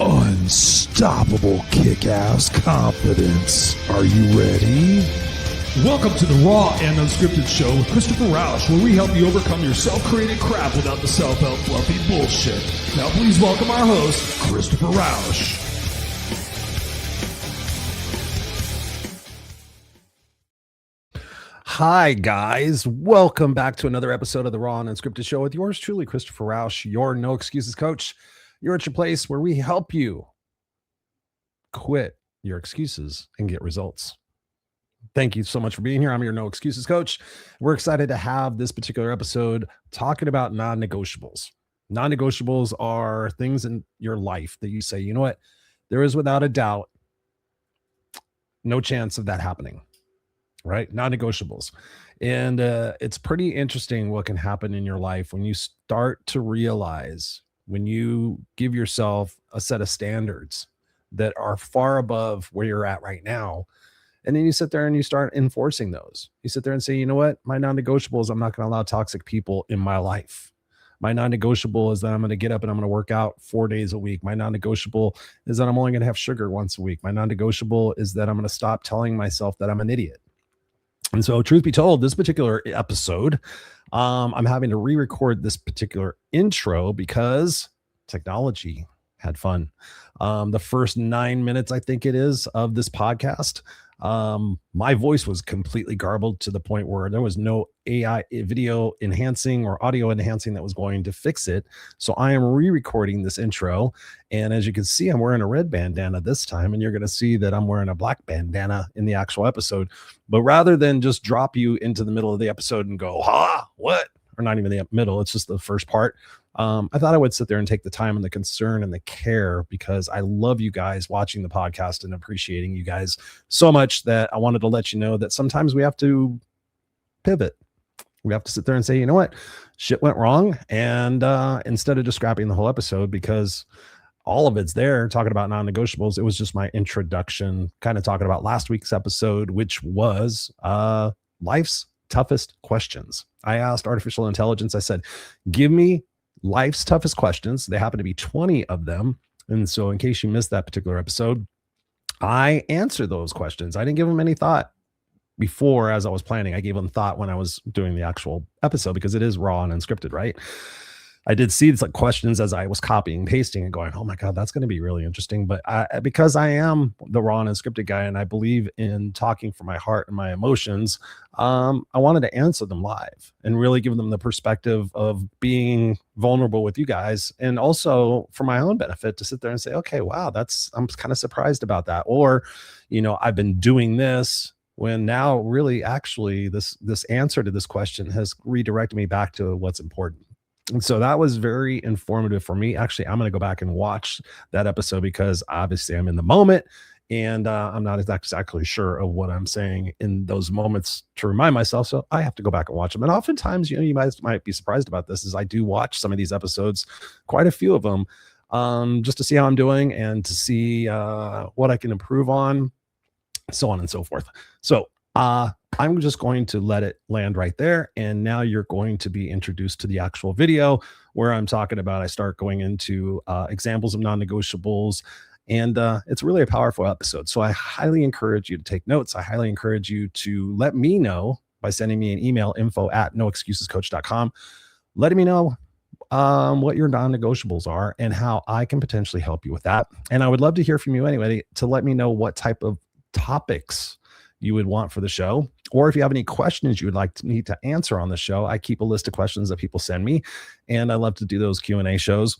Unstoppable kick-ass confidence. Are you ready? Welcome to the Raw and Unscripted show with Christopher Rausch, where we help you overcome your self-created crap without the self-help fluffy bullshit. Now please welcome our host, Christopher Rausch. Hi, guys. Welcome back to another episode of the Raw and Unscripted show with yours truly, Christopher Rausch, your no excuses coach. You're at your place where we help you quit your excuses and get results. Thank you so much for being here. I'm your no excuses coach. We're excited to have this particular episode talking about non-negotiables. Non-negotiables are things in your life that you say, you know what, there is without a doubt no chance of that happening, right? Non-negotiables. And it's pretty interesting what can happen in your life when you start to realize, when you give yourself a set of standards that are far above where you're at right now. And then you sit there and you start enforcing those. You sit there and say, you know what? My non-negotiable is I'm not going to allow toxic people in my life. My non-negotiable is that I'm going to get up and I'm going to work out 4 days a week. My non-negotiable is that I'm only going to have sugar once a week. My non-negotiable is that I'm going to stop telling myself that I'm an idiot. And so, truth be told, this particular episode, I'm having to re-record this particular intro because technology had fun. The first 9 minutes, I think it is, of this podcast, my voice was completely garbled to the point where there was no AI video enhancing or audio enhancing that was going to fix it. So I am re-recording this intro. And as you can see, I'm wearing a red bandana this time, and you're going to see that I'm wearing a black bandana in the actual episode. But rather than just drop you into the middle of the episode and go, what? Or not even the middle, it's just the first part. I thought I would sit there and take the time and the concern and the care, because I love you guys watching the podcast and appreciating you guys so much that I wanted to let you know that sometimes we have to pivot. We have to sit there and say, you know what, shit went wrong. And instead of just scrapping the whole episode, because all of it's there talking about non-negotiables, it was just my introduction, kind of talking about last week's episode, which was life's toughest questions. I asked artificial intelligence, I said, give me life's toughest questions. They happen to be 20 of them. And so in case you missed that particular episode, I answered those questions. I didn't give them any thought before as I was planning. I gave them thought when I was doing the actual episode, because it is raw and unscripted, right? I did see these like questions as I was copying, pasting, and going, oh my God, that's going to be really interesting. But because I am the raw and unscripted guy, and I believe in talking from my heart and my emotions, I wanted to answer them live and really give them the perspective of being vulnerable with you guys. And also for my own benefit to sit there and say, okay, wow, I'm kind of surprised about that. Or, I've been doing this, when now really actually this answer to this question has redirected me back to what's important. And so that was very informative for me. Actually, I'm going to go back and watch that episode, because obviously I'm in the moment and I'm not exactly sure of what I'm saying in those moments to remind myself. So I have to go back and watch them. And oftentimes, you guys might be surprised about this, is I do watch some of these episodes, quite a few of them, just to see how I'm doing and to see what I can improve on, so on and so forth. So I'm just going to let it land right there. And now you're going to be introduced to the actual video where I'm talking about, I start going into examples of non-negotiables. And it's really a powerful episode. So I highly encourage you to take notes. I highly encourage you to let me know by sending me an email, info@noexcusescoach.com, letting me know what your non-negotiables are and how I can potentially help you with that. And I would love to hear from you anyway, to let me know what type of topics you would want for the show, or if you have any questions you would like me to answer on the show. I keep a list of questions that people send me, and I love to do those Q&A shows.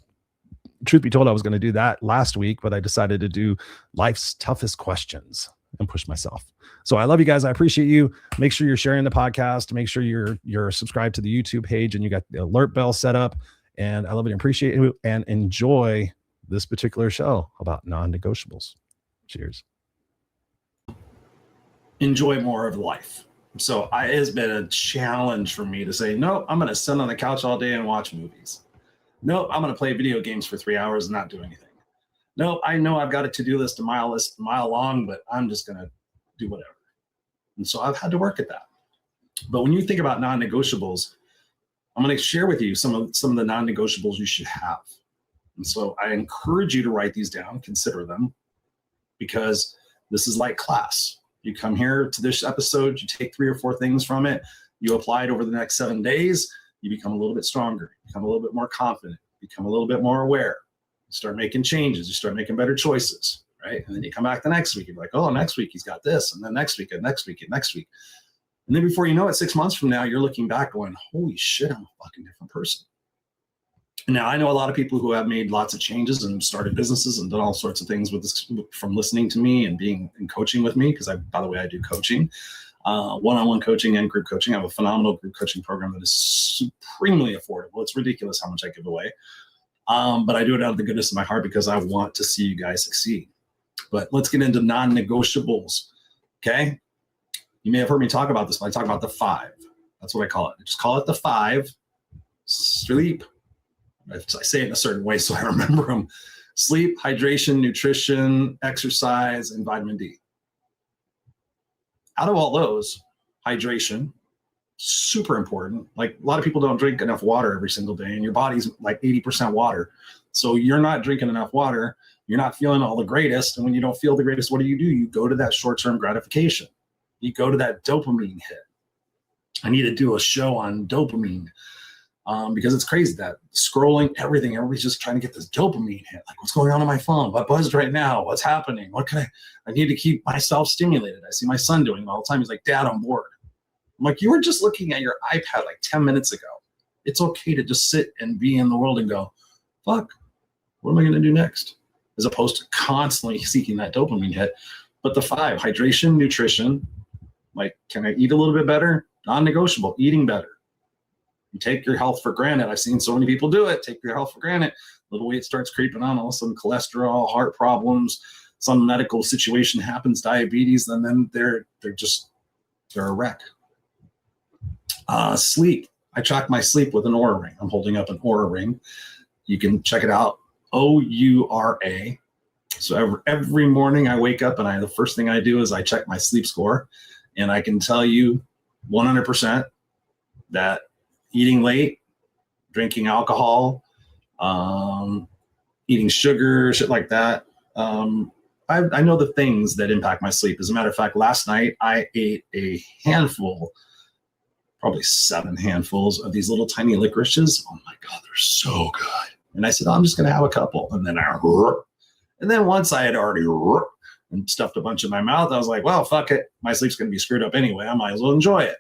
Truth be told, I was going to do that last week, but I decided to do life's toughest questions and push myself. So I love you guys. I appreciate you. Make sure you're sharing the podcast. Make sure you're subscribed to the YouTube page and you got the alert bell set up. And I love and appreciate you and enjoy this particular show about non-negotiables. Cheers. Enjoy more of life. So it has been a challenge for me to say, no, I'm going to sit on the couch all day and watch movies. No, I'm going to play video games for 3 hours and not do anything. No, I know I've got a to-do list a mile long, but I'm just going to do whatever. And so I've had to work at that. But when you think about non-negotiables, I'm going to share with you some of the non-negotiables you should have. And so I encourage you to write these down, consider them, because this is like class. You come here to this episode, you take 3 or 4 things from it, you apply it over the next 7 days, you become a little bit stronger, you become a little bit more confident, become a little bit more aware. You start making changes, you start making better choices, right? And then you come back the next week, you're like, oh, next week he's got this, and then next week, and next week, and next week. And then before you know it, 6 months from now, you're looking back going, holy shit, I'm a fucking different person. Now, I know a lot of people who have made lots of changes and started businesses and done all sorts of things with this from listening to me and being in coaching with me, because by the way, I do coaching, one-on-one coaching and group coaching. I have a phenomenal group coaching program that is supremely affordable. It's ridiculous how much I give away. But I do it out of the goodness of my heart because I want to see you guys succeed. But let's get into non-negotiables, okay? You may have heard me talk about this, but I talk about the 5. That's what I call it. I just call it the 5. Sleep. I say it in a certain way so I remember them. Sleep, hydration, nutrition, exercise, and vitamin D. Out of all those, hydration, super important. Like a lot of people don't drink enough water every single day, and your body's like 80% water. So you're not drinking enough water. You're not feeling all the greatest. And when you don't feel the greatest, what do? You go to that short-term gratification. You go to that dopamine hit. I need to do a show on dopamine. Because it's crazy that scrolling everything, everybody's just trying to get this dopamine hit. Like, what's going on my phone? What buzzed right now? What's happening? What can I need to keep myself stimulated. I see my son doing it all the time. He's like, Dad, I'm bored. I'm like, you were just looking at your iPad like 10 minutes ago. It's okay to just sit and be in the world and go, fuck, what am I going to do next? As opposed to constantly seeking that dopamine hit. But the 5, hydration, nutrition, like, can I eat a little bit better? Non-negotiable, eating better. You take your health for granted. I've seen so many people do it. Take your health for granted. Little weight starts creeping on. All of a sudden, cholesterol, heart problems, some medical situation happens, diabetes, and then they're a wreck. Sleep. I track my sleep with an Oura ring. I'm holding up an Oura ring. You can check it out. OURA. So every morning I wake up and the first thing I do is I check my sleep score, and I can tell you 100% that eating late, drinking alcohol, eating sugar, shit like that. I know the things that impact my sleep. As a matter of fact, last night I ate a handful, probably 7 handfuls of these little tiny licorices. Oh my God, they're so good. And I said, I'm just going to have a couple. And then once I had already and stuffed a bunch in my mouth, I was like, well, fuck it. My sleep's going to be screwed up anyway. I might as well enjoy it.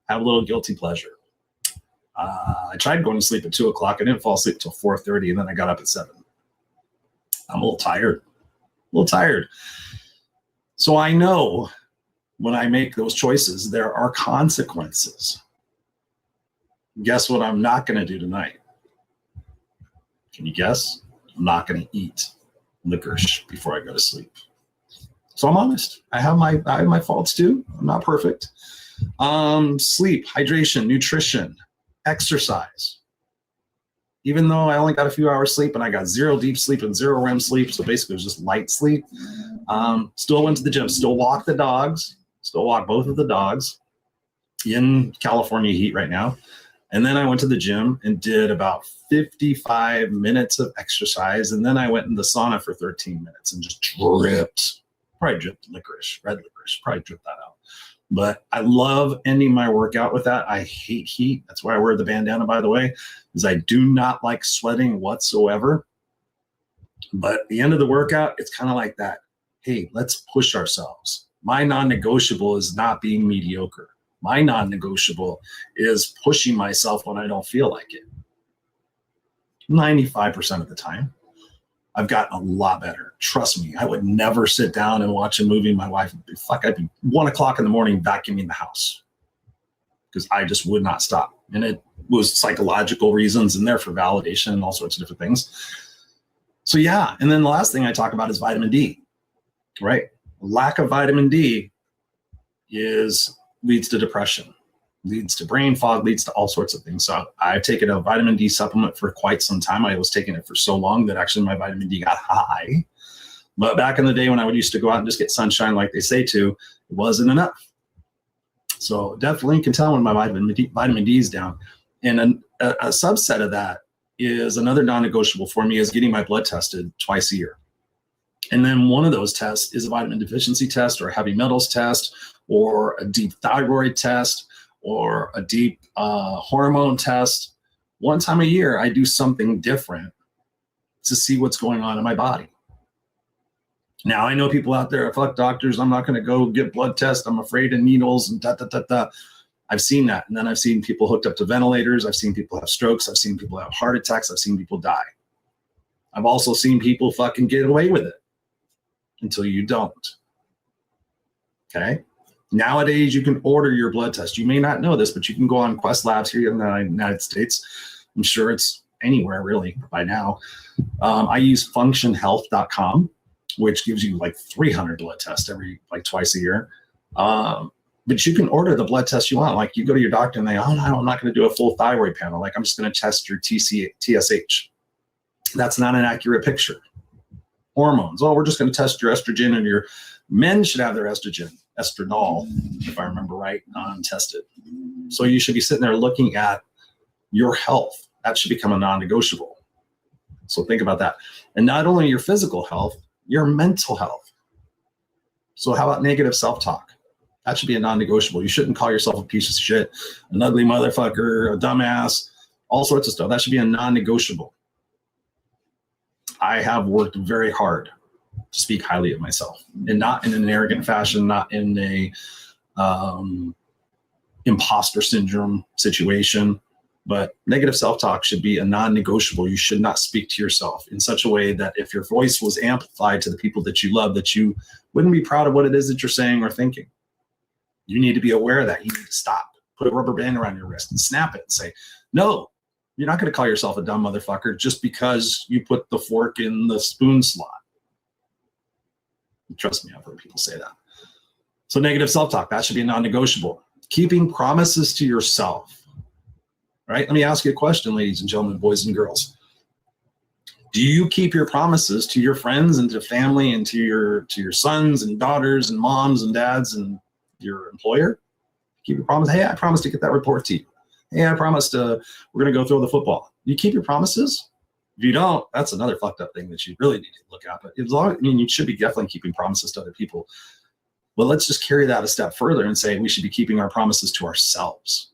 Have a little guilty pleasure. I tried going to sleep at 2 o'clock. I didn't fall asleep until 4:30, and then I got up at 7. I'm a little tired. So I know when I make those choices, there are consequences. Guess what I'm not going to do tonight? Can you guess? I'm not going to eat licorice before I go to sleep. So I'm honest. I have my faults too. I'm not perfect. Sleep, hydration, nutrition, exercise. Even though I only got a few hours sleep and I got 0 deep sleep and 0 REM sleep, so basically it was just light sleep, still went to the gym, still walk both of the dogs in California heat right now. And then I went to the gym and did about 55 minutes of exercise. And then I went in the sauna for 13 minutes and just dripped red licorice, probably dripped that out. But I love ending my workout with that. I hate heat. That's why I wear the bandana, by the way, is I do not like sweating whatsoever. But at the end of the workout, it's kind of like that. Hey, let's push ourselves. My non-negotiable is not being mediocre. My non-negotiable is pushing myself when I don't feel like it. 95% of the time. I've gotten a lot better. Trust me, I would never sit down and watch a movie. My wife would be, I'd be 1 o'clock in the morning vacuuming the house because I just would not stop. And it was psychological reasons in there for validation and all sorts of different things. So yeah, and then the last thing I talk about is vitamin D, right? Lack of vitamin D leads to depression, leads to brain fog, leads to all sorts of things. So I've taken a vitamin D supplement for quite some time. I was taking it for so long that actually my vitamin D got high. But back in the day when I used to go out and just get sunshine like they say to, it wasn't enough. So definitely can tell when my vitamin D is down. And a subset of that is another non-negotiable for me is getting my blood tested twice a year. And then one of those tests is a vitamin deficiency test or a heavy metals test or a deep thyroid test or a deep hormone test. One time a year, I do something different to see what's going on in my body. Now, I know people out there, fuck doctors, I'm not going to go get blood tests. I'm afraid of needles and da. I've seen that. And then I've seen people hooked up to ventilators. I've seen people have strokes. I've seen people have heart attacks. I've seen people die. I've also seen people fucking get away with it until you don't. Okay? Nowadays, you can order your blood test. You may not know this, but you can go on Quest Labs here in the United States. I'm sure it's anywhere really by now. I use functionhealth.com, which gives you like 300 blood tests twice a year. But you can order the blood test you want. Like you go to your doctor and they, oh no, I'm not going to do a full thyroid panel. Like I'm just going to test your TSH. That's not an accurate picture. Hormones. Oh, we're just going to test your estrogen, and your men should have their estradiol, if I remember right, untested. So you should be sitting there looking at your health. That should become a non-negotiable. So think about that. And not only your physical health, your mental health. So how about negative self-talk? That should be a non-negotiable. You shouldn't call yourself a piece of shit, an ugly motherfucker, a dumbass, all sorts of stuff. That should be a non-negotiable. I have worked very hard to speak highly of myself, and not in an arrogant fashion, not in a imposter syndrome situation, but negative self-talk should be a non-negotiable. You should not speak to yourself in such a way that if your voice was amplified to the people that you love, that you wouldn't be proud of what it is that you're saying or thinking. You need to be aware of that. You need to stop, put a rubber band around your wrist and snap it and say, no, you're not going to call yourself a dumb motherfucker just because you put the fork in the spoon slot. Trust me, I've heard people say that. So negative self-talk, that should be a non-negotiable. Keeping promises to yourself, right? Let me ask you a question, ladies and gentlemen, boys and girls. Do you keep your promises to your friends and to family and to your sons and daughters and moms and dads and your employer? Keep your promise. Hey, I promised to get that report to you. Hey, I promised we're going to go throw the football. You keep your promises? If you don't, that's another fucked up thing that you really need to look at. But you should be definitely keeping promises to other people. Well, let's just carry that a step further and say we should be keeping our promises to ourselves.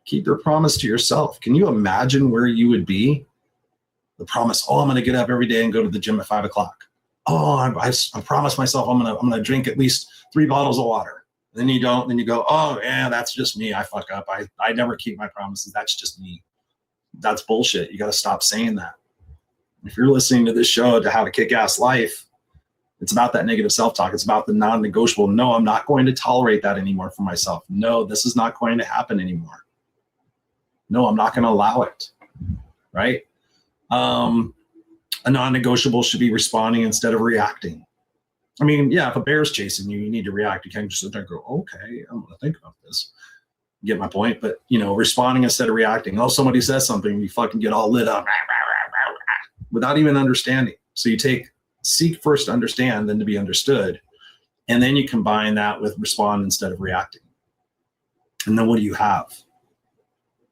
Keep your promise to yourself. Can you imagine where you would be? The promise, I'm going to get up every day and go to the gym at 5 o'clock. Oh, I promised myself I'm gonna drink at least 3 bottles of water. Then you don't. Then you go, oh yeah, that's just me. I fuck up. I never keep my promises. That's just me. That's bullshit. You got to stop saying that. If you're listening to this show to have a kick-ass life, it's about that negative self-talk. It's about the non-negotiable. No, I'm not going to tolerate that anymore for myself. No, this is not going to happen anymore. No, I'm not going to allow it. Right? A non-negotiable should be responding instead of reacting. I mean, yeah, if a bear's chasing you, you need to react. You can't just sit there and go, okay, I'm going to think about this. You get my point? But, responding instead of reacting. Oh, somebody says something, you fucking get all lit up without even understanding. So you seek first to understand, then to be understood. And then you combine that with respond instead of reacting. And then what do you have?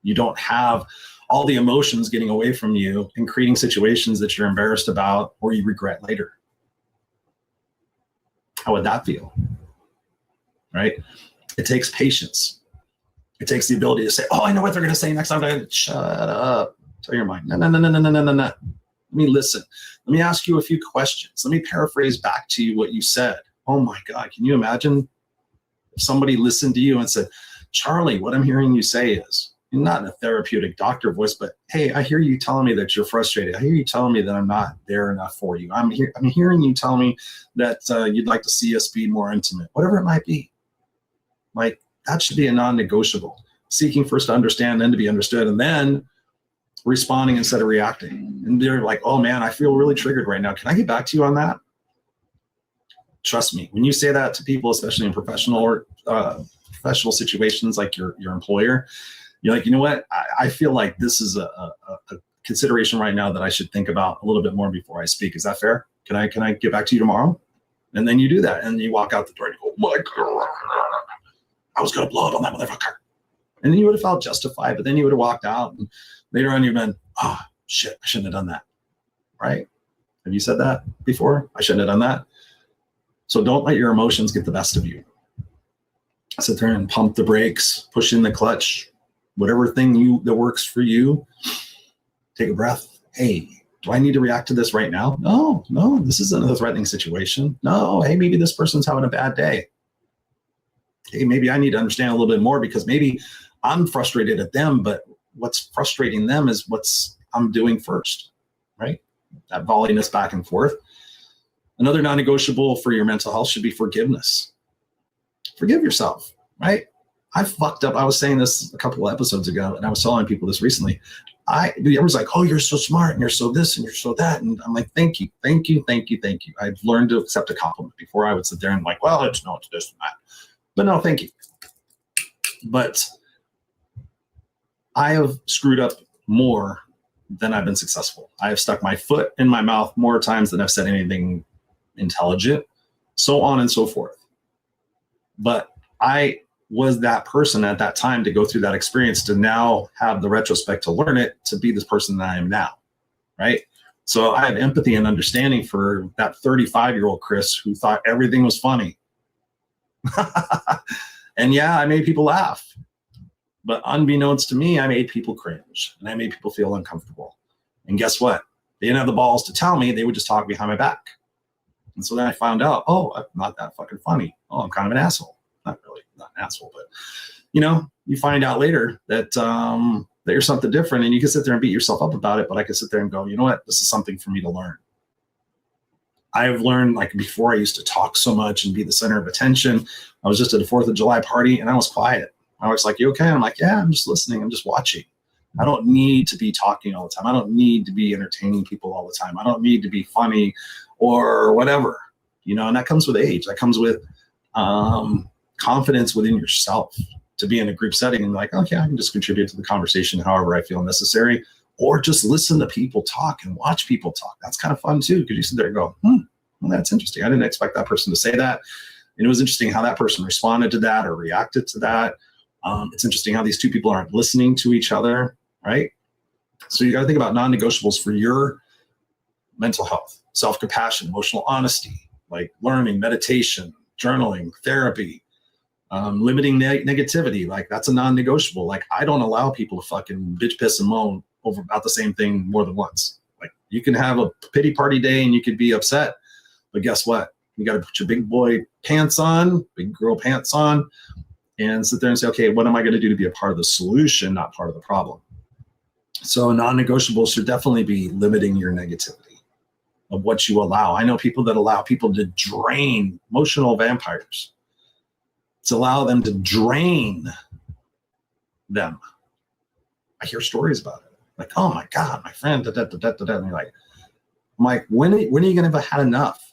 You don't have all the emotions getting away from you and creating situations that you're embarrassed about or you regret later. How would that feel? Right? It takes patience. It takes the ability to say, oh, I know what they're going to say next time. Shut up. Tell your mind. No. Let me listen. Let me ask you a few questions. Let me paraphrase back to you what you said. Oh my God. Can you imagine if somebody listened to you and said, Charlie, what I'm hearing you say is, not in a therapeutic doctor voice, but hey, I hear you telling me that you're frustrated. I hear you telling me that I'm not there enough for you. I'm hearing you tell me that you'd like to see us be more intimate, whatever it might be. Like that should be a non-negotiable. Seeking first to understand, then to be understood, and then responding instead of reacting. And they're like, oh man, I feel really triggered right now. Can I get back to you on that? Trust me, when you say that to people, especially in professional situations like your employer, you're like, you know what? I feel like this is a consideration right now that I should think about a little bit more before I speak. Is that fair? Can I get back to you tomorrow? And then you do that, and you walk out the door and you go, oh my God, I was going to blow up on that motherfucker. And then you would have felt justified, but then you would have walked out and later on you've been, oh shit, I shouldn't have done that. Right? Have you said that before? I shouldn't have done that. So don't let your emotions get the best of you. Sit there and pump the brakes, push in the clutch, whatever thing that works for you. Take a breath. Hey, do I need to react to this right now? No, this isn't a threatening situation. No, hey, maybe this person's having a bad day. Hey, maybe I need to understand a little bit more because maybe I'm frustrated at them, but what's frustrating them is what's I'm doing first, right? That volleyness back and forth. Another non-negotiable for your mental health should be forgiveness. Forgive yourself, right? I fucked up. I was saying this a couple of episodes ago, and I was telling people this recently. Everyone's like, oh, you're so smart, and you're so this, and you're so that. And I'm like, thank you. I've learned to accept a compliment. Before I would sit there and like, well, it's this and that. But no, thank you. But I have screwed up more than I've been successful. I have stuck my foot in my mouth more times than I've said anything intelligent, so on and so forth. But I was that person at that time to go through that experience to now have the retrospect to learn it, to be this person that I am now, right? So I have empathy and understanding for that 35-year-old Chris who thought everything was funny. And yeah, I made people laugh. But unbeknownst to me, I made people cringe and I made people feel uncomfortable. And guess what? They didn't have the balls to tell me. They would just talk behind my back. And so then I found out, oh, I'm not that fucking funny. Oh, I'm kind of an asshole. Not really, not an asshole, but you find out later that that you're something different, and you can sit there and beat yourself up about it. But I can sit there and go, you know what? This is something for me to learn. I've learned, like before, I used to talk so much and be the center of attention. I was just at a 4th of July party and I was quiet. I was like, you okay? I'm like, yeah, I'm just listening. I'm just watching. I don't need to be talking all the time. I don't need to be entertaining people all the time. I don't need to be funny or whatever, and that comes with age. That comes with confidence within yourself to be in a group setting and like, okay, I can just contribute to the conversation however I feel necessary, or just listen to people talk and watch people talk. That's kind of fun too, because you sit there and go, well, that's interesting. I didn't expect that person to say that. And it was interesting how that person responded to that or reacted to that. It's interesting how these two people aren't listening to each other, right? So you got to think about non-negotiables for your mental health: self-compassion, emotional honesty, like learning, meditation, journaling, therapy, limiting negativity. Like that's a non-negotiable. Like I don't allow people to fucking bitch, piss, and moan over about the same thing more than once. Like you can have a pity party day and you could be upset, but guess what? You got to put your big boy pants on, big girl pants on, and sit there and say, okay, what am I going to do to be a part of the solution, not part of the problem? So non-negotiables should definitely be limiting your negativity of what you allow. I know people that allow people to drain, emotional vampires, to allow them to drain them. I hear stories about it. Like, oh my God, my friend, and you're like, I'm like, when are you going to have had enough?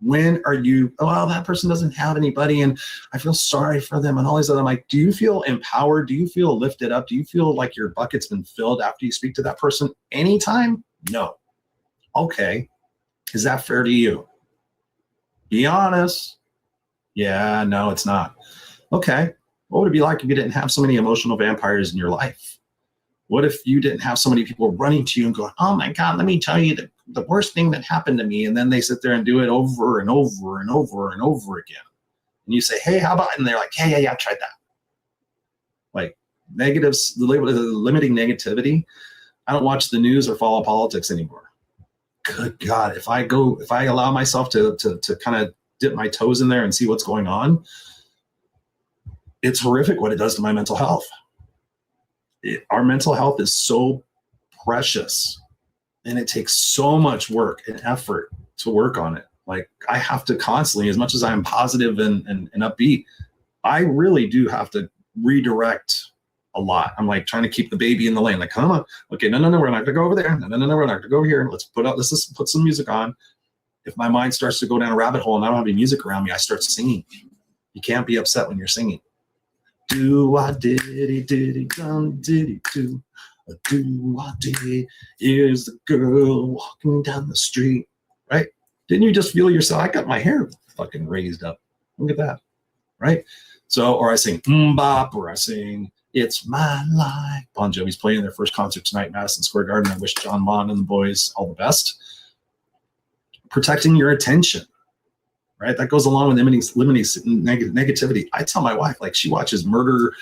When are you, oh, that person doesn't have anybody and I feel sorry for them and all these other, I'm like, do you feel empowered? Do you feel lifted up? Do you feel like your bucket's been filled after you speak to that person anytime? No. Okay. Is that fair to you? Be honest. Yeah, no, it's not. Okay. What would it be like if you didn't have so many emotional vampires in your life? What if you didn't have so many people running to you and going, oh my God, let me tell you the worst thing that happened to me. And then they sit there and do it over and over and over and over again. And you say, hey, how about, and they're like, yeah, I tried that. Like negatives, limiting negativity. I don't watch the news or follow politics anymore. Good God. If I allow myself to kind of dip my toes in there and see what's going on, it's horrific what it does to my mental health. Our mental health is so precious and it takes so much work and effort to work on it. Like I have to constantly, as much as I'm positive and upbeat, I really do have to redirect a lot. I'm like trying to keep the baby in the lane. Like, come on. Okay, no, we're not gonna go over there. No, we're not gonna go over here. Let's put some music on. If my mind starts to go down a rabbit hole and I don't have any music around me, I start singing. You can't be upset when you're singing. Do-I-diddy-diddy-dum-diddy-do. Do-I-diddy. Here's the girl walking down the street. Right? Didn't you just feel yourself? I got my hair fucking raised up. Look at that. Right? So, or I sing Bop, or I sing It's My Life. Bon Jovi's playing their first concert tonight, Madison Square Garden. I wish John Bon and the boys all the best. Protecting your attention, right? That goes along with limiting negativity. I tell my wife, like, she watches murder,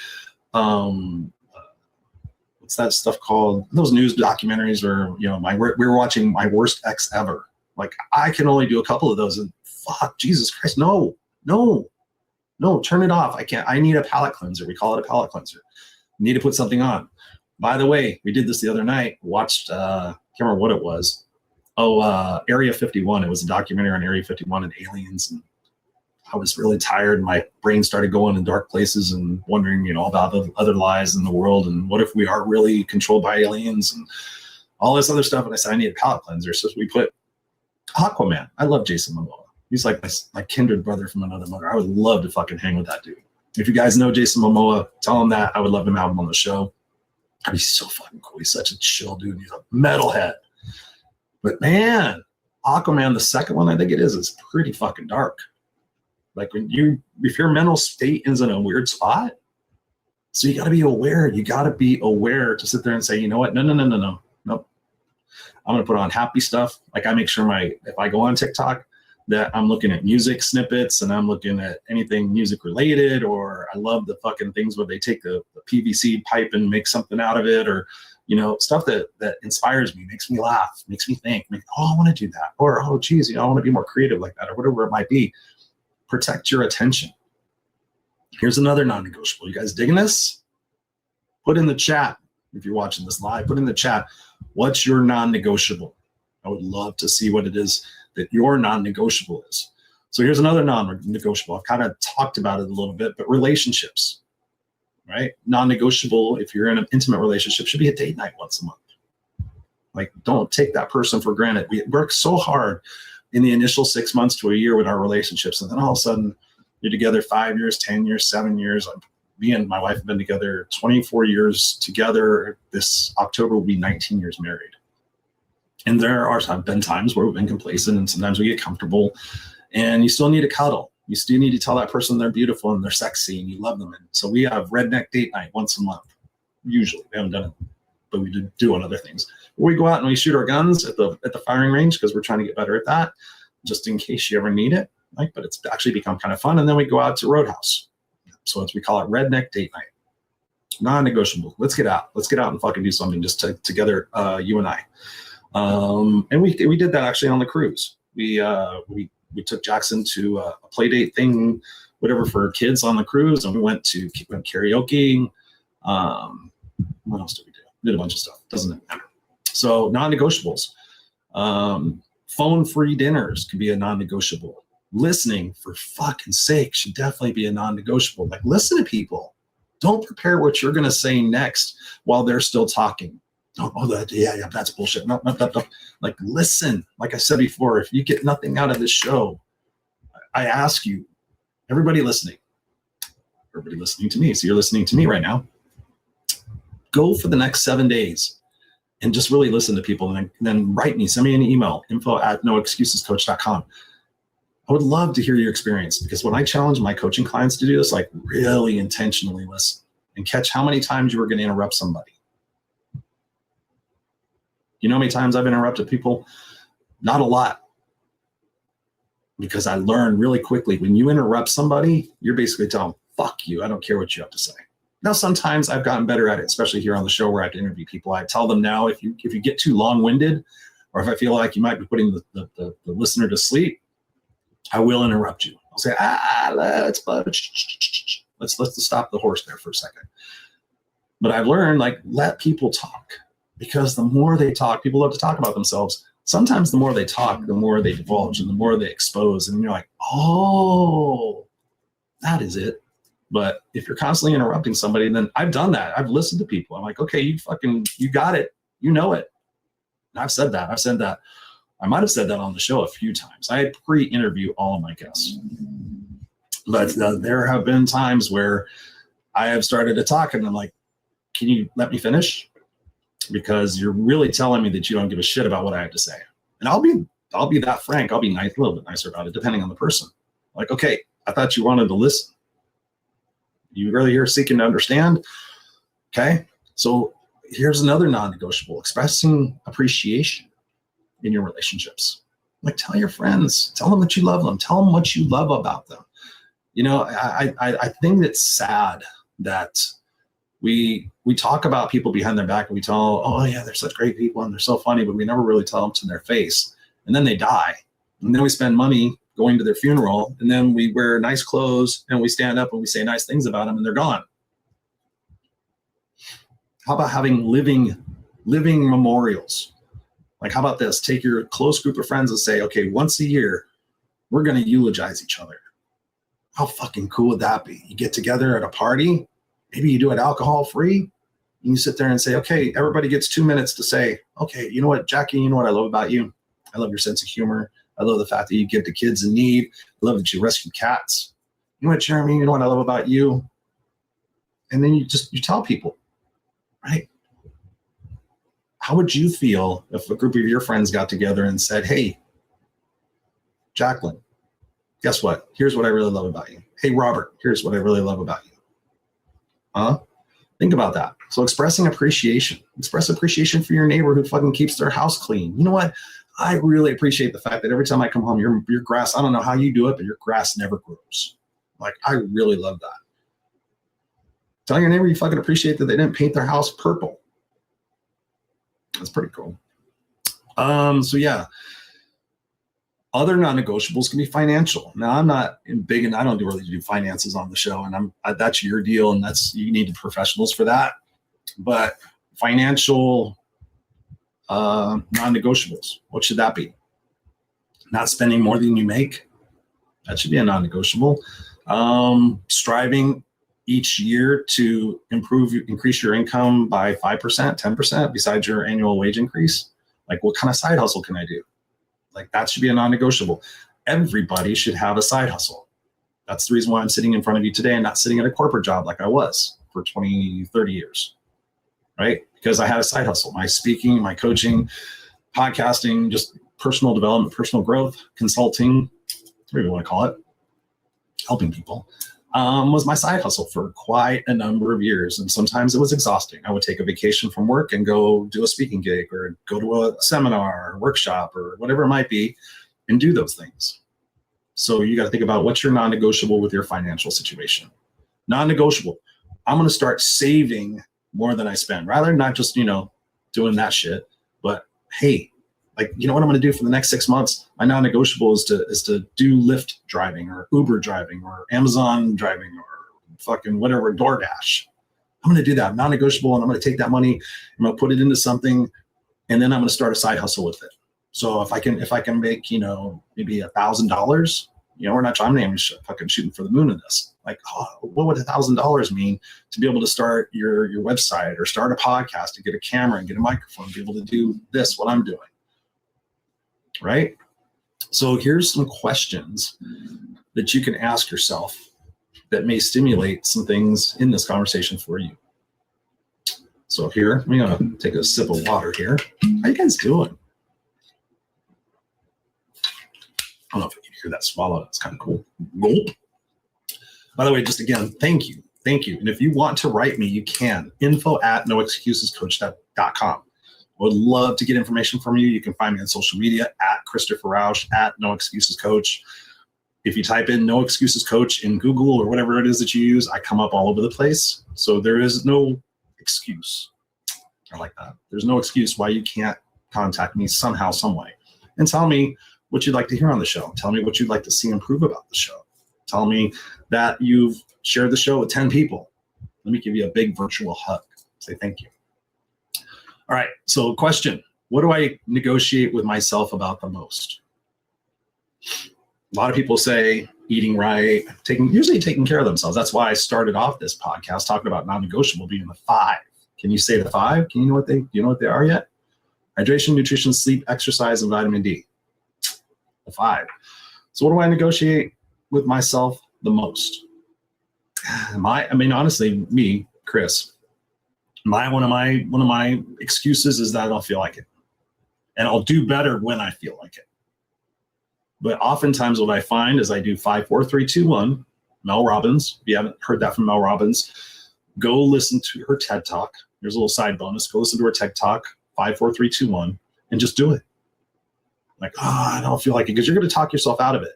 what's that stuff called? Those news documentaries where, you know, we were watching My Worst Ex Ever. Like, I can only do a couple of those, and fuck, Jesus Christ, no, turn it off. I can't. I need a palate cleanser. We call it a palate cleanser. Need to put something on. By the way, we did this the other night. Watched, can't remember what it was. Area 51. It was a documentary on Area 51 and aliens. And I was really tired. My brain started going in dark places and wondering, you know, about the other lies in the world. And what if we are really controlled by aliens and all this other stuff. And I said, I need a palate cleanser. So we put Aquaman. I love Jason Momoa. He's like my kindred brother from another mother. I would love to fucking hang with that dude. If you guys know Jason Momoa, tell him that. I would love to have him on the show. He's so fucking cool. He's such a chill dude. He's a metalhead. But man, Aquaman, the second one I think it is pretty fucking dark. Like, if your mental state is in a weird spot, so you got to be aware. You got to be aware to sit there and say, you know what? No. Nope. I'm going to put on happy stuff. Like, I make sure if I go on TikTok, that I'm looking at music snippets and I'm looking at anything music related, or I love the fucking things where they take the PVC pipe and make something out of it, or, you know, stuff that inspires me, makes me laugh, makes me think, I want to do that. Or, oh, geez, you know, I want to be more creative like that, or whatever it might be. Protect your attention. Here's another non-negotiable. You guys digging this? Put in the chat, if you're watching this live, put in the chat, what's your non-negotiable? I would love to see what it is that your non-negotiable is. So here's another non-negotiable. I've kind of talked about it a little bit, but relationships, right? Non-negotiable, if you're in an intimate relationship, should be a date night once a month. Like, don't take that person for granted. We work so hard in the initial 6 months to a year with our relationships, and then all of a sudden you're together 5 years, 10 years, 7 years. Me and my wife have been together 24 years together. This October will be 19 years married. And there have been times where we've been complacent, and sometimes we get comfortable, and you still need to cuddle. You still need to tell that person they're beautiful and they're sexy and you love them. And so we have redneck date night once a month. Usually, we haven't done it, but we do on other things. We go out and we shoot our guns at the firing range because we're trying to get better at that, just in case you ever need it. Like, but it's actually become kind of fun. And then we go out to Roadhouse. So we call it redneck date night. Non-negotiable. Let's get out. Let's get out and fucking do something just together, you and I. And we did that actually on the cruise. We took Jackson to a play date thing, whatever, for kids on the cruise, and we went karaoke. What else did we do? Did a bunch of stuff. Doesn't matter. So non-negotiables. Phone-free dinners could be a non-negotiable. Listening, for fucking sake, should definitely be a non-negotiable. Like, listen to people. Don't prepare what you're going to say next while they're still talking. Yeah, that's bullshit. No. Like, listen. Like I said before, if you get nothing out of this show, I ask you, everybody listening to me, so you're listening to me right now, go for the next 7 days and just really listen to people, and then write me, send me an email, info@noexcusescoach.com. I would love to hear your experience, because when I challenge my coaching clients to do this, like, really intentionally listen and catch how many times you were going to interrupt somebody. You know how many times I've interrupted people? Not a lot. Because I learned really quickly, when you interrupt somebody, you're basically telling them, fuck you, I don't care what you have to say. Now, sometimes I've gotten better at it, especially here on the show where I have to interview people. I tell them now, if you get too long-winded, or if I feel like you might be putting the listener to sleep, I will interrupt you. I'll say, let's stop the horse there for a second. But I've learned, like, let people talk, because the more they talk, people love to talk about themselves. Sometimes the more they talk, the more they divulge and the more they expose. And you're like, oh, that is it. But if you're constantly interrupting somebody, then I've done that. I've listened to people. I'm like, okay, you got it. You know it. And I've said that. I might have said that on the show a few times. I pre-interview all of my guests. But there have been times where I have started to talk and I'm like, can you let me finish? Because you're really telling me that you don't give a shit about what I have to say. And I'll be that frank. I'll be nice, a little bit nicer about it, depending on the person. Like, okay, I thought you wanted to listen. You really here seeking to understand? Okay. So here's another non-negotiable: expressing appreciation in your relationships. Like, tell your friends, tell them that you love them, tell them what you love about them. I think it's sad that we talk about people behind their back, and we tell, oh yeah, they're such great people and they're so funny, but we never really tell them to their face. And then they die. And then we spend money going to their funeral, and then we wear nice clothes and we stand up and we say nice things about them, and they're gone. How about having living memorials? Like, how about this? Take your close group of friends and say, okay, once a year, we're going to eulogize each other. How fucking cool would that be? You get together at a party, maybe you do it alcohol free, and you sit there and say, okay, everybody gets 2 minutes to say, okay, you know what, Jackie, you know what I love about you? I love your sense of humor. I love the fact that you give to kids in need. I love that you rescue cats. You know what, Jeremy, you know what I love about you? And then you tell people, right? How would you feel if a group of your friends got together and said, hey, Jacqueline, guess what? Here's what I really love about you. Hey, Robert, here's what I really love about you. Think about that. So express appreciation for your neighbor who fucking keeps their house clean. You know what? I really appreciate the fact that every time I come home, your grass, I don't know how you do it, but your grass never grows. Like, I really love that. Tell your neighbor you fucking appreciate that they didn't paint their house purple. That's pretty cool. So yeah, other non-negotiables can be financial. Now, I'm not big, and I don't really do finances on the show, and that's your deal, and you need professionals for that. But financial non-negotiables, what should that be? Not spending more than you make. That should be a non-negotiable. Striving each year to increase your income by 5%, 10% besides your annual wage increase. Like, what kind of side hustle can I do? Like, that should be a non-negotiable. Everybody should have a side hustle. That's the reason why I'm sitting in front of you today and not sitting at a corporate job like I was for 20, 30 years, right? Because I had a side hustle. My speaking, my coaching, podcasting, just personal development, personal growth, consulting, whatever you want to call it, helping people, was my side hustle for quite a number of years. And sometimes it was exhausting. I would take a vacation from work and go do a speaking gig or go to a seminar or workshop or whatever it might be and do those things. So you got to think about what's your non-negotiable with your financial situation. Non-negotiable. I'm going to start saving more than I spend, rather than not just, doing that shit, but hey, like, you know what I'm going to do for the next 6 months? My non-negotiable is to do Lyft driving or Uber driving or Amazon driving or fucking whatever, DoorDash. I'm going to do that, non-negotiable, and I'm going to take that money, I'm going to put it into something, and then I'm going to start a side hustle with it. So if I can make, maybe $1,000, we're not trying to fucking shooting for the moon in this. Like, what would $1,000 mean to be able to start your website or start a podcast and get a camera and get a microphone, be able to do this, what I'm doing. Right? So here's some questions that you can ask yourself that may stimulate some things in this conversation for you. So here, I'm going to take a sip of water here. How you guys doing? I don't know if you can hear that swallow. It's kind of cool. Gulp. By the way, just again, thank you. Thank you. And if you want to write me, you can. info@noexcusescoach.com. I would love to get information from you. You can find me on social media @Christopher Rausch, @NoExcusesCoach. If you type in No Excuses Coach in Google or whatever it is that you use, I come up all over the place. So there is no excuse. I like that. There's no excuse why you can't contact me somehow, some way. And tell me what you'd like to hear on the show. Tell me what you'd like to see improve about the show. Tell me that you've shared the show with 10 people. Let me give you a big virtual hug. Say thank you. All right, so question. What do I negotiate with myself about the most? A lot of people say eating right, usually taking care of themselves. That's why I started off this podcast talking about non-negotiable being the 5. Can you say the 5? Do you know what they are yet? Hydration, nutrition, sleep, exercise, and vitamin D. The 5. So what do I negotiate with myself the most? Honestly, me, Chris, one of my excuses is that I don't feel like it. And I'll do better when I feel like it. But oftentimes what I find is I do 5, 4, 3, 2, 1, Mel Robbins. If you haven't heard that from Mel Robbins, go listen to her TED Talk. There's a little side bonus. Go listen to her TED Talk, 5, 4, 3, 2, 1, and just do it. Like, I don't feel like it, because you're going to talk yourself out of it.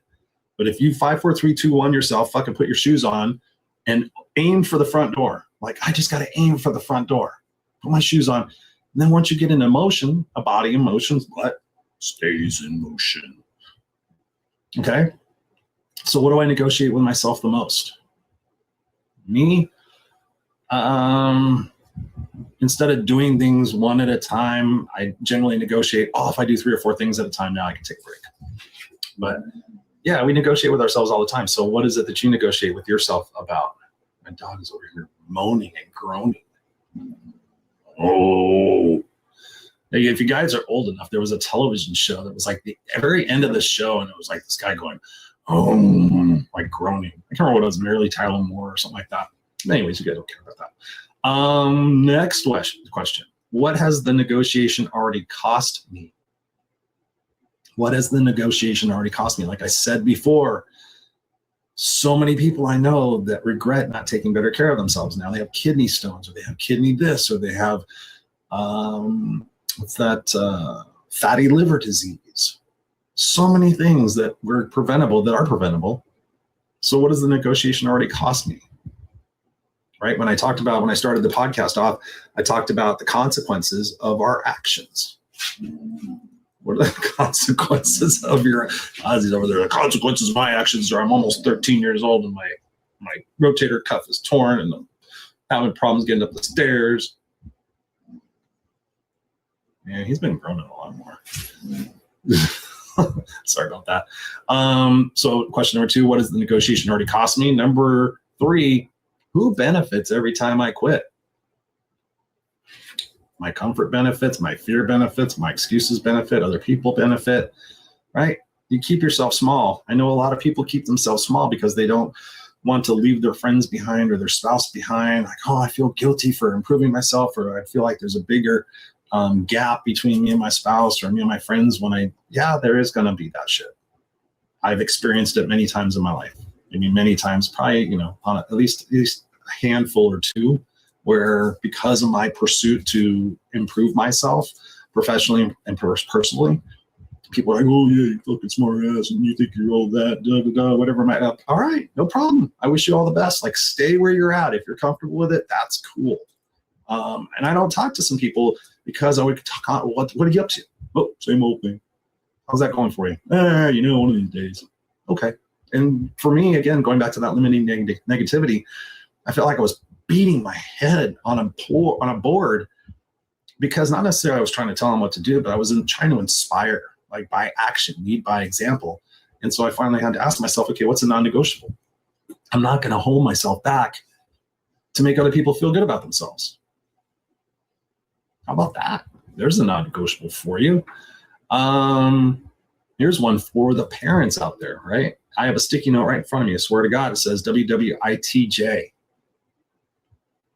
But if you 5, 4, 3, 2, 1 yourself, fucking put your shoes on and aim for the front door. Like, I just got to aim for the front door. Put my shoes on. And then once you get into motion, a body in motion, what stays in motion. Okay? So what do I negotiate with myself the most? Me, instead of doing things one at a time, I generally negotiate, if I do 3 or 4 things at a time, now I can take a break. But yeah, we negotiate with ourselves all the time. So what is it that you negotiate with yourself about? My dog is over here moaning and groaning. Oh. If you guys are old enough, there was a television show that was like the very end of the show, and it was like this guy going, like groaning. I can't remember what it was, Merrily Tyler Moore or something like that. Anyways, you guys don't care about that. Next question. What has the negotiation already cost me? What has the negotiation already cost me? Like I said before, so many people I know that regret not taking better care of themselves. Now they have kidney stones, or they have kidney this, or they have, fatty liver disease. So many things that are preventable. So what does the negotiation already cost me? Right? When I started the podcast off, I talked about the consequences of our actions. What are the consequences of your, Ozzy's over there, the consequences of my actions are I'm almost 13 years old and my rotator cuff is torn and I'm having problems getting up the stairs. Yeah, he's been groaning a lot more. Sorry about that. So question number 2, what does the negotiation already cost me? Number 3, who benefits every time I quit? My comfort benefits, my fear benefits, my excuses benefit, other people benefit, right? You keep yourself small. I know a lot of people keep themselves small because they don't want to leave their friends behind or their spouse behind. Like, I feel guilty for improving myself, or I feel like there's a bigger gap between me and my spouse or me and my friends there is going to be that shit. I've experienced it many times in my life. I mean, many times, probably, on at least a handful or 2, where because of my pursuit to improve myself professionally and personally, people are like, oh yeah, you fucking smart ass and you think you're all that, whatever. All right, no problem. I wish you all the best. Like, stay where you're at. If you're comfortable with it, that's cool. And I don't talk to some people because I would talk, what are you up to? Oh, same old thing. How's that going for you? One of these days. Okay. And for me, again, going back to that limiting negativity, I felt like I was beating my head on a board because not necessarily I was trying to tell them what to do, but I was trying to inspire, like by action, lead by example. And so I finally had to ask myself, okay, what's a non-negotiable? I'm not going to hold myself back to make other people feel good about themselves. How about that? There's a non-negotiable for you. Here's one for the parents out there, right? I have a sticky note right in front of me. I swear to God, it says WWITJ.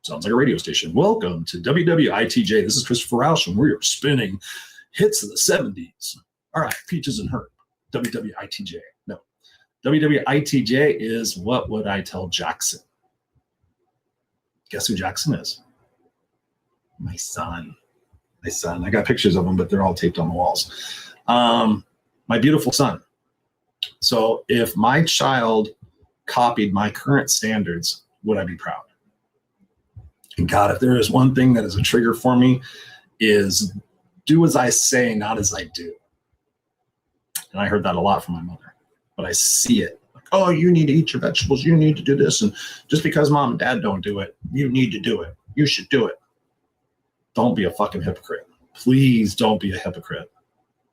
Sounds like a radio station. Welcome to WWITJ. This is Christopher Rausch, and we are spinning hits of the 70s. All right, Peaches and Herb. WWITJ. No. WWITJ is What Would I Tell Jackson? Guess who Jackson is? My son. I got pictures of him, but they're all taped on the walls. My beautiful son. So if my child copied my current standards, would I be proud? And God, if there is one thing that is a trigger for me, is do as I say, not as I do. And I heard that a lot from my mother, but I see it. Like, oh, you need to eat your vegetables. You need to do this. And just because mom and dad don't do it, you need to do it. You should do it. Don't be a fucking hypocrite. Please don't be a hypocrite,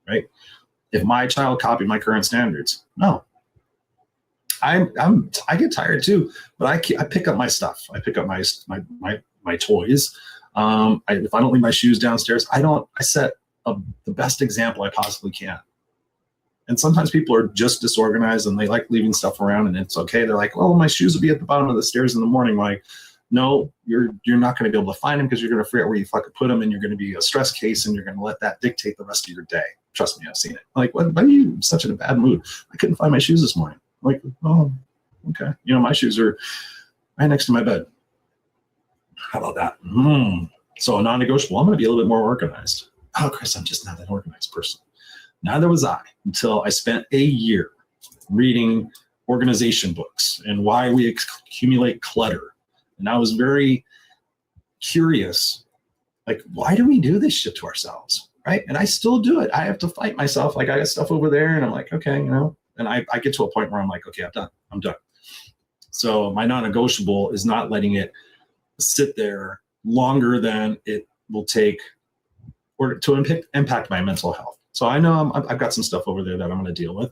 right? If my child copied my current standards, no. I get tired too, but I pick up my stuff. I pick up my toys. If I don't leave my shoes downstairs, I set the best example I possibly can. And sometimes people are just disorganized and they like leaving stuff around, and it's okay. They're like, well, my shoes will be at the bottom of the stairs in the morning. Like, no, you're not going to be able to find them because you're going to forget where you fucking put them, and you're going to be a stress case, and you're going to let that dictate the rest of your day. Trust me, I've seen it. Like, why are you such in a bad mood? I couldn't find my shoes this morning. I'm like, oh, Okay. My shoes are right next to my bed. How about that? So a non-negotiable, I'm going to be a little bit more organized. Oh, Chris, I'm just not an organized person. Neither was I until I spent a year reading organization books and why we accumulate clutter. And I was very curious, like, why do we do this shit to ourselves, right? And I still do it. I have to fight myself. Like, I got stuff over there, and I'm like, okay, and I get to a point where I'm like, okay, I'm done. So my non-negotiable is not letting it sit there longer than it will take or to impact my mental health. So I know I've got some stuff over there that I'm going to deal with,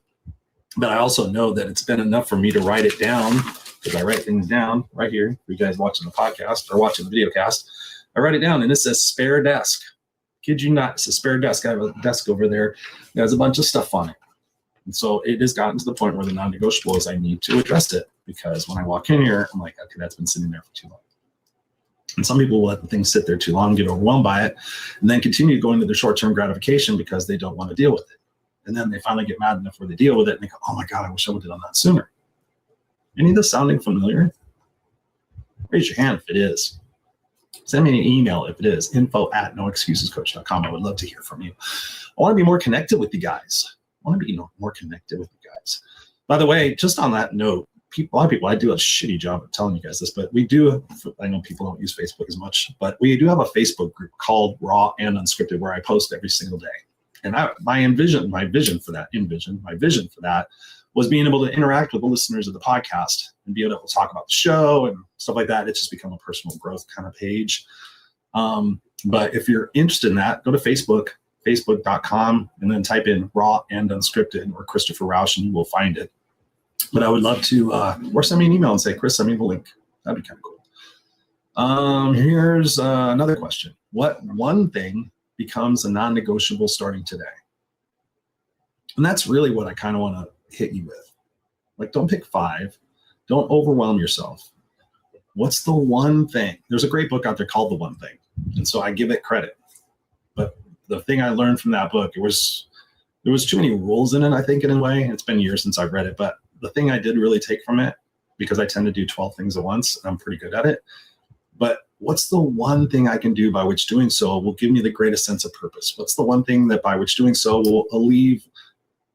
but I also know that it's been enough for me to write it down, because I write things down right here for you guys watching the podcast or watching the video cast. I write it down, and it says spare desk. Kid you not, it's a spare desk. I have a desk over there that has a bunch of stuff on it. And so it has gotten to the point where the non-negotiable is I need to address it, because when I walk in here, I'm like, okay, that's been sitting there for too long. And some people will let the thing sit there too long, get overwhelmed by it, and then continue going to their short-term gratification because they don't want to deal with it. And then they finally get mad enough where they deal with it, and they go, oh my God, I wish I would have done that sooner. Any of this sounding familiar? Raise your hand if it is. Send me an email if it is, info@noexcusescoach.com. I would love to hear from you. I want to be more connected with you guys. I want to be more connected with you guys. By the way, just on that note, a lot of people, I do a shitty job of telling you guys this, but we do, I know people don't use Facebook as much, but we do have a Facebook group called Raw and Unscripted where I post every single day. And my vision for that was being able to interact with the listeners of the podcast and be able to talk about the show and stuff like that. It's just become a personal growth kind of page. But if you're interested in that, go to Facebook, facebook.com, and then type in Raw and Unscripted or Christopher Rausch, and you will find it. But I would love to, or send me an email and say, Chris, send me the link. That'd be kind of cool. Here's another question. What one thing becomes a non-negotiable starting today? And that's really what I kind of want to hit you with. Like, don't pick 5. Don't overwhelm yourself. What's the one thing? There's a great book out there called The One Thing. And so I give it credit. But the thing I learned from that book, there was too many rules in it, I think, in a way. It's been years since I've read it. But the thing I did really take from it, because I tend to do 12 things at once, I'm pretty good at it. But what's the one thing I can do by which doing so will give me the greatest sense of purpose? What's the one thing that by which doing so will alleviate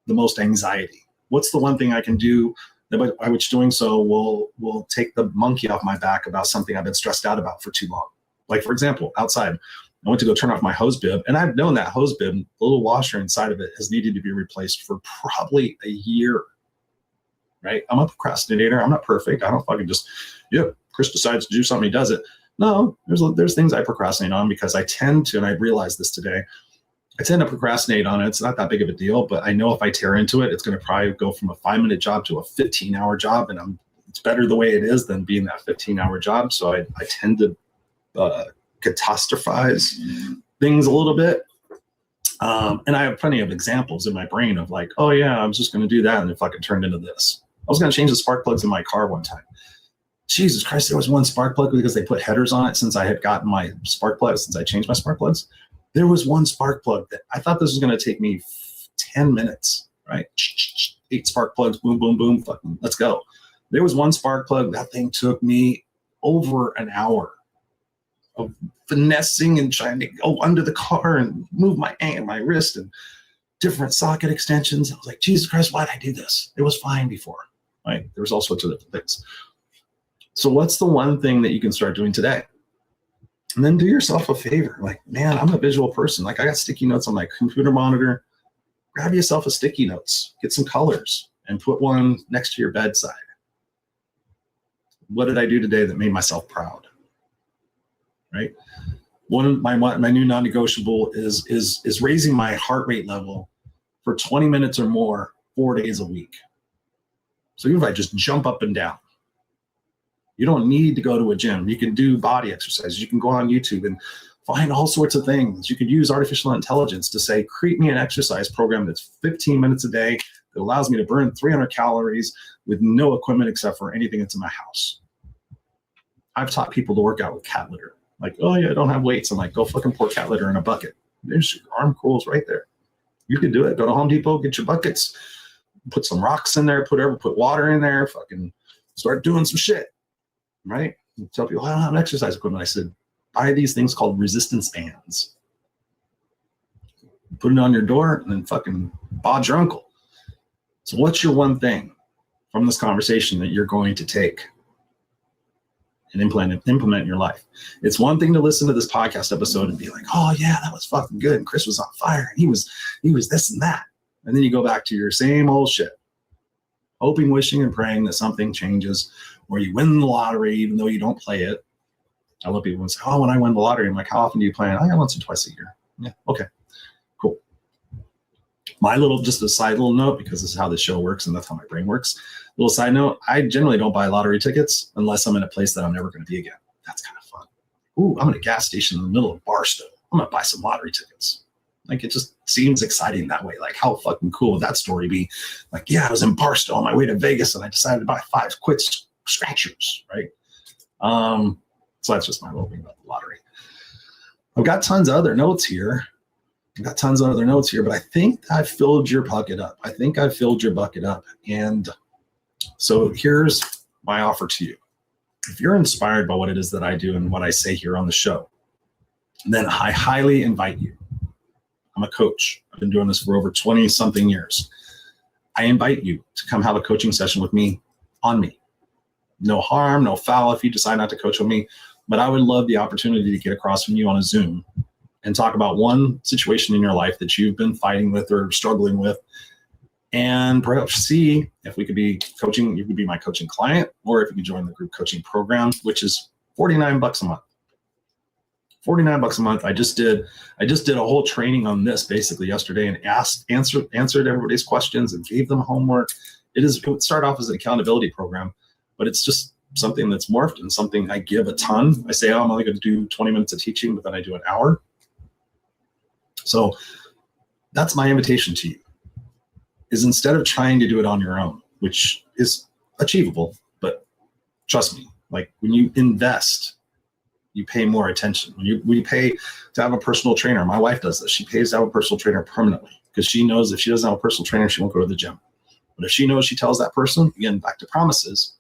the most anxiety? What's the one thing I can do that by which doing so will take the monkey off my back about something I've been stressed out about for too long? Like, for example, outside, I went to go turn off my hose bib, and I've known that hose bib, the little washer inside of it, has needed to be replaced for probably a year. Right? I'm a procrastinator. I'm not perfect. I don't fucking just, Chris decides to do something, he does it. No, there's things I procrastinate on because I tend to, and I realized this today, I tend to procrastinate on it. It's not that big of a deal, but I know if I tear into it, it's going to probably go from a 5-minute job to a 15-hour job, and it's better the way it is than being that 15-hour job. So I tend to catastrophize things a little bit. And I have plenty of examples in my brain of like, oh yeah, I was just going to do that, and it fucking turned into this. I was going to change the spark plugs in my car one time. Jesus Christ, there was one spark plug because they put headers on it since I had gotten my spark plugs, since I changed my spark plugs. There was one spark plug that I thought this was going to take me 10 minutes, right? 8 spark plugs, boom, boom, boom, fucking let's go. There was one spark plug. That thing took me over an hour of finessing and trying to go under the car and move my wrist and different socket extensions. I was like, Jesus Christ, why did I do this? It was fine before, right? There was all sorts of different things. So what's the one thing that you can start doing today? And then do yourself a favor. Like, man, I'm a visual person. Like, I got sticky notes on my computer monitor. Grab yourself a sticky notes, get some colors, and put one next to your bedside. What did I do today that made myself proud? Right? One of my new non-negotiable is raising my heart rate level for 20 minutes or more 4 days a week. So even if I just jump up and down, you don't need to go to a gym. You can do body exercises. You can go on YouTube and find all sorts of things. You could use artificial intelligence to say, create me an exercise program that's 15 minutes a day that allows me to burn 300 calories with no equipment except for anything that's in my house. I've taught people to work out with cat litter. Like, oh yeah, I don't have weights. I'm like, go fucking pour cat litter in a bucket. There's your arm curls right there. You can do it. Go to Home Depot, get your buckets, put some rocks in there, put water in there, fucking start doing some shit, right? You tell people, I don't have exercise equipment. I said, buy these things called resistance bands. Put it on your door and then fucking bodge your uncle. So what's your one thing from this conversation that you're going to take and implement in your life? It's one thing to listen to this podcast episode and be like, oh yeah, that was fucking good. And Chris was on fire and he was this and that. And then you go back to your same old shit, hoping, wishing, and praying that something changes, or you win the lottery even though you don't play it. I love people who say, oh, when I win the lottery, I'm like, how often do you play it? I once or twice a year. Yeah, okay, cool. Just a side little note, because this is how the show works and that's how my brain works. Little side note, I generally don't buy lottery tickets unless I'm in a place that I'm never going to be again. That's kind of fun. Ooh, I'm at a gas station in the middle of Barstow. I'm going to buy some lottery tickets. Like, it just seems exciting that way. Like, how fucking cool would that story be? Like, yeah, I was in Barstow on my way to Vegas and I decided to buy 5 quick scratchers, right? So that's just my little thing about the lottery. I've got tons of other notes here. But I think I've filled your bucket up. And so here's my offer to you. If you're inspired by what it is that I do and what I say here on the show, then I highly invite you. I'm a coach. I've been doing this for over 20 something years. I invite you to come have a coaching session with me on me. No harm, no foul if you decide not to coach with me, but I would love the opportunity to get across from you on a Zoom and talk about one situation in your life that you've been fighting with or struggling with, and perhaps see if we could be coaching. You could be my coaching client, or if you could join the group coaching program, which is $49 a month. $49 a month. I just did a whole training on this basically yesterday and answered everybody's questions and gave them homework. It would start off as an accountability program, but it's just something that's morphed and something I give a ton. I say, oh, I'm only going to do 20 minutes of teaching, but then I do an hour. So that's my invitation to you, is instead of trying to do it on your own, which is achievable, but trust me, like when you invest, you pay more attention. When you pay to have a personal trainer, my wife does this. She pays to have a personal trainer permanently because she knows if she doesn't have a personal trainer, she won't go to the gym. But if she knows she tells that person, again, back to promises,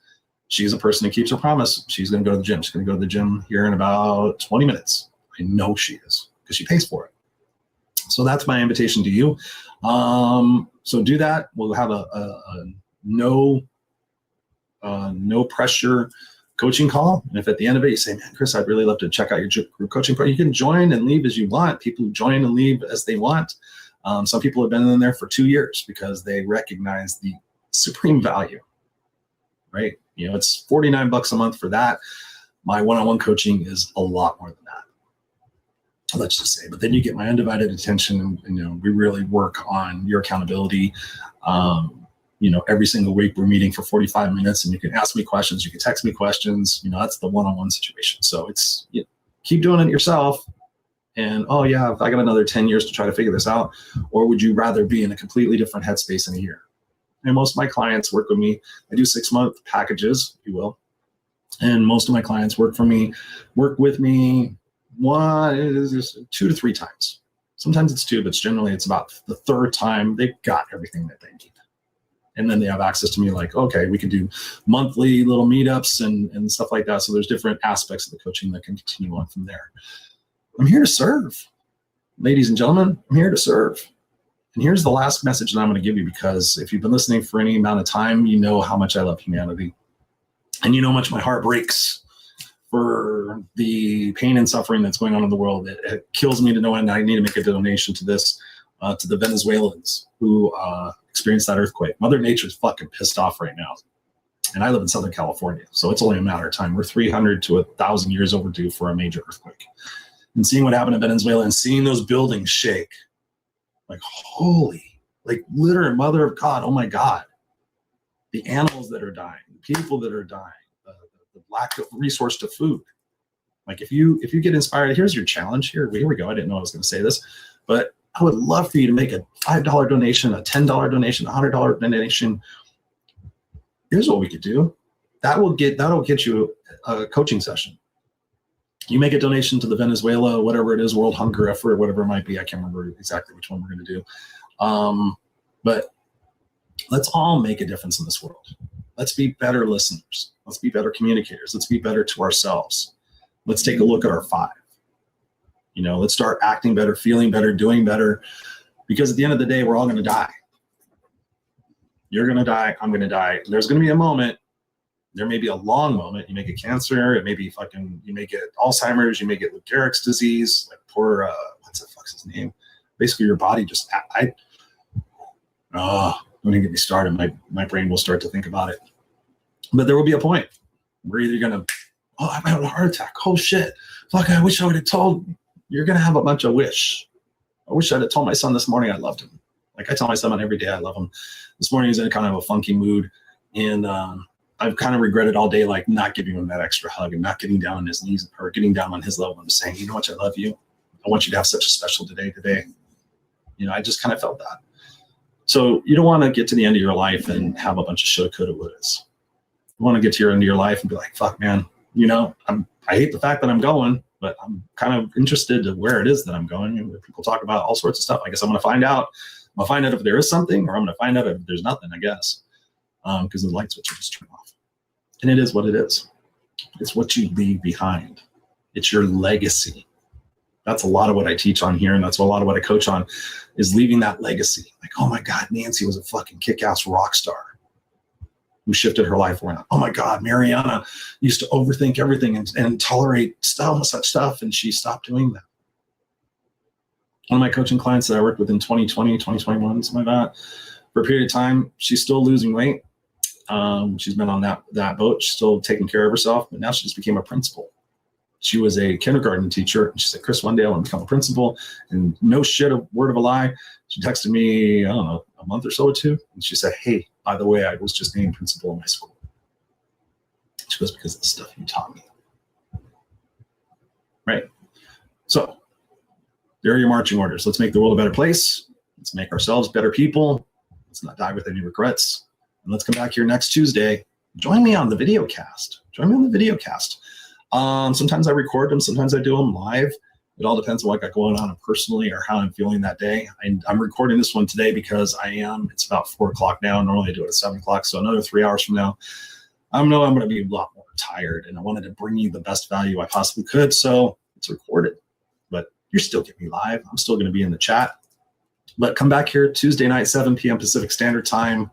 she's a person who keeps her promise. She's going to go to the gym. She's going to go to the gym here in about 20 minutes. I know she is because she pays for it. So that's my invitation to you. So do that. We'll have a no pressure coaching call. And if at the end of it you say, man, Chris, I'd really love to check out your group coaching program, you can join and leave as you want. People join and leave as they want. Some people have been in there for 2 years because they recognize the supreme value, right? You know, it's $49 a month for that. My one-on-one coaching is a lot more than that, let's just say. But then you get my undivided attention, and you know, we really work on your accountability. You know, every single week we're meeting for 45 minutes, and you can ask me questions, you can text me questions. You know, that's the one-on-one situation. So it's, you know, keep doing it yourself. And, oh yeah, if I got another 10 years to try to figure this out, or would you rather be in a completely different headspace in a year? And most of my clients work with me. I do 6-month packages, if you will. And most of my clients work with me 2 to 3 times. Sometimes it's 2, but generally it's about the 3rd time they've got everything that they need. And then they have access to me like, okay, we can do monthly little meetups and stuff like that. So there's different aspects of the coaching that can continue on from there. I'm here to serve. Ladies and gentlemen, I'm here to serve. And here's the last message that I'm going to give you, because if you've been listening for any amount of time, you know how much I love humanity. And you know how much my heart breaks for the pain and suffering that's going on in the world. It kills me to know, and I need to make a donation to this, to the Venezuelans who experienced that earthquake. Mother Nature's fucking pissed off right now. And I live in Southern California, so it's only a matter of time. We're 300 to 1,000 years overdue for a major earthquake. And seeing what happened in Venezuela and seeing those buildings shake, like, holy, like, literally, mother of God, oh my God. The animals that are dying, the people that are dying, the lack of resource to food. Like, if you get inspired, here's your challenge. Here we go. I didn't know I was going to say this, but I would love for you to make a $5 donation, a $10 donation, a $100 donation. Here's what we could do. That'll get you a coaching session. You make a donation to the Venezuela, whatever it is, World Hunger Effort, whatever it might be. I can't remember exactly which one we're going to do. But let's all make a difference in this world. Let's be better listeners. Let's be better communicators. Let's be better to ourselves. Let's take a look at our 5. Let's start acting better, feeling better, doing better, because at the end of the day, we're all going to die. You're going to die. I'm going to die. There's going to be a moment. There may be a long moment. You may get cancer. It may be you may get Alzheimer's. You may get Lou Gehrig's disease. Like poor, what's the fuck's his name? Basically, your body just, don't even get me started. My brain will start to think about it. But there will be a point where either you're going to, I'm having a heart attack. Oh shit. Fuck, I wish I would have told. You're going to have a bunch of wish. I wish I'd have told my son this morning I loved him. Like I tell my son every day I love him. This morning he's in kind of a funky mood. And I've kind of regretted all day, like not giving him that extra hug and not getting down on his knees or getting down on his level and saying, you know what, I love you. I want you to have such a special day today. I just kind of felt that. So you don't want to get to the end of your life and have a bunch of shoulda, coulda, wouldas. You want to get to your end of your life and be like, fuck, man, I hate the fact that I'm going, but I'm kind of interested to where it is that I'm going. And people talk about all sorts of stuff. I guess I'm going to find out. I'm going to find out if there is something, or I'm going to find out if there's nothing, I guess, because the light switch will just turn off. And it is what it is. It's what you leave behind. It's your legacy. That's a lot of what I teach on here, and that's a lot of what I coach on, is leaving that legacy. Like, oh my God, Nancy was a fucking kick-ass rock star who shifted her life around. Oh my God, Mariana used to overthink everything and tolerate such stuff, and she stopped doing that. One of my coaching clients that I worked with in 2020, 2021, something like that, for a period of time, she's still losing weight. She's been on that boat. She's still taking care of herself, but now she just became a principal. She was a kindergarten teacher. And she said, Chris, one day I want to become a principal. And no shit, a word of a lie. She texted me, I don't know, a month or so or two. And she said, hey, by the way, I was just named principal in my school. She goes, because of the stuff you taught me. Right? So there are your marching orders. Let's make the world a better place. Let's make ourselves better people. Let's not die with any regrets. And let's come back here next Tuesday. Join me on the video cast. Sometimes I record them. Sometimes I do them live. It all depends on what I got going on personally or how I'm feeling that day. I'm recording this one today because it's about 4 o'clock now. Normally I do it at 7 o'clock. So another 3 hours from now, I know I'm going to be a lot more tired, and I wanted to bring you the best value I possibly could. So it's recorded, but you're still getting me live. I'm still going to be in the chat, but come back here Tuesday night, 7 p.m. Pacific Standard Time,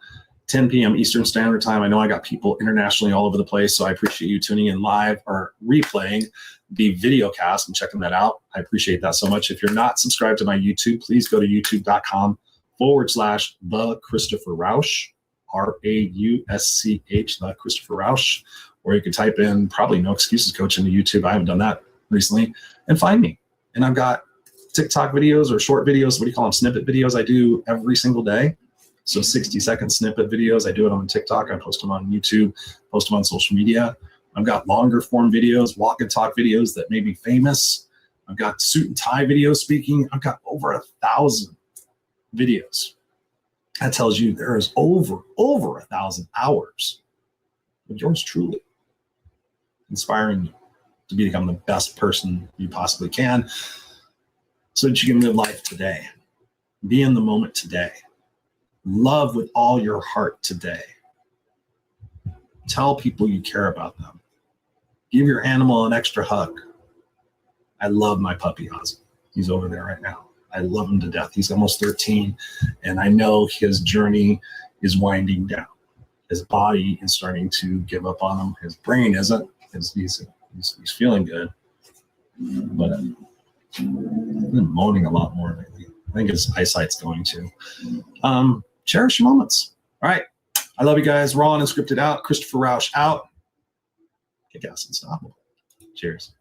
10 p.m. Eastern Standard Time. I know I got people internationally all over the place, so I appreciate you tuning in live or replaying the video cast and checking that out. I appreciate that so much. If you're not subscribed to my YouTube, please go to youtube.com/the Christopher Rausch, RAUSCH, the Christopher Rausch, or you can type in probably No Excuses Coach into YouTube. I haven't done that recently, and find me. And I've got TikTok videos or short videos. What do you call them? Snippet videos I do every single day. So 60-second snippet videos. I do it on TikTok. I post them on YouTube, post them on social media. I've got longer form videos, walk and talk videos that may be famous. I've got suit and tie videos speaking. I've got over 1,000 videos. That tells you there is over 1,000 hours of yours truly inspiring you to become the best person you possibly can so that you can live life today. Be in the moment today. Love with all your heart today. Tell people you care about them. Give your animal an extra hug. I love my puppy Ozzy. He's over there right now. I love him to death. He's almost 13, and I know his journey is winding down. His body is starting to give up on him. His brain isn't. He's feeling good, but I've been moaning a lot more lately. I think his eyesight's going to. Cherish your moments. All right. I love you guys. Raw Unscripted out. Christopher Rausch out. Kick ass unstoppable. Cheers.